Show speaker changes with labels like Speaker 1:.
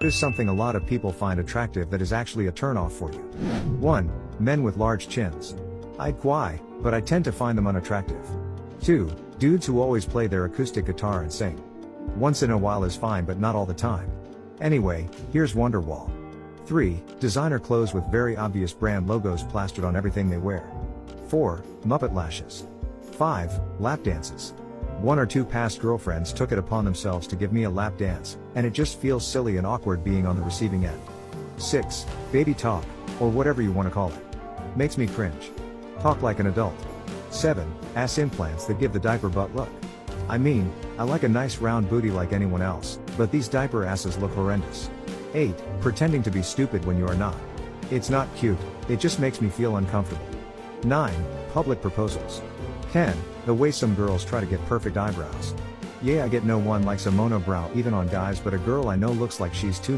Speaker 1: What is something a lot of people find attractive that is actually a turnoff for you? 1. Men with large chins. I'd why, but I tend to find them unattractive. 2. Dudes who always play their acoustic guitar and sing. Once in a while is fine but not all the time. Anyway, here's Wonderwall. 3. Designer clothes with very obvious brand logos plastered on everything they wear. 4. Muppet lashes. 5. Lap dances. 1 or 2 past girlfriends took it upon themselves to give me a lap dance, and it just feels silly and awkward being on the receiving end. 6. Baby talk, or whatever you want to call it. Makes me cringe. Talk like an adult. 7. Ass implants that give the diaper butt look. I mean, I like a nice round booty like anyone else, but these diaper asses look horrendous. 8. Pretending to be stupid when you are not. It's not cute, it just makes me feel uncomfortable. 9. Public proposals. 10. The way some girls try to get perfect eyebrows. Yeah, I get no one likes a monobrow even on guys, but a girl I know looks like she's too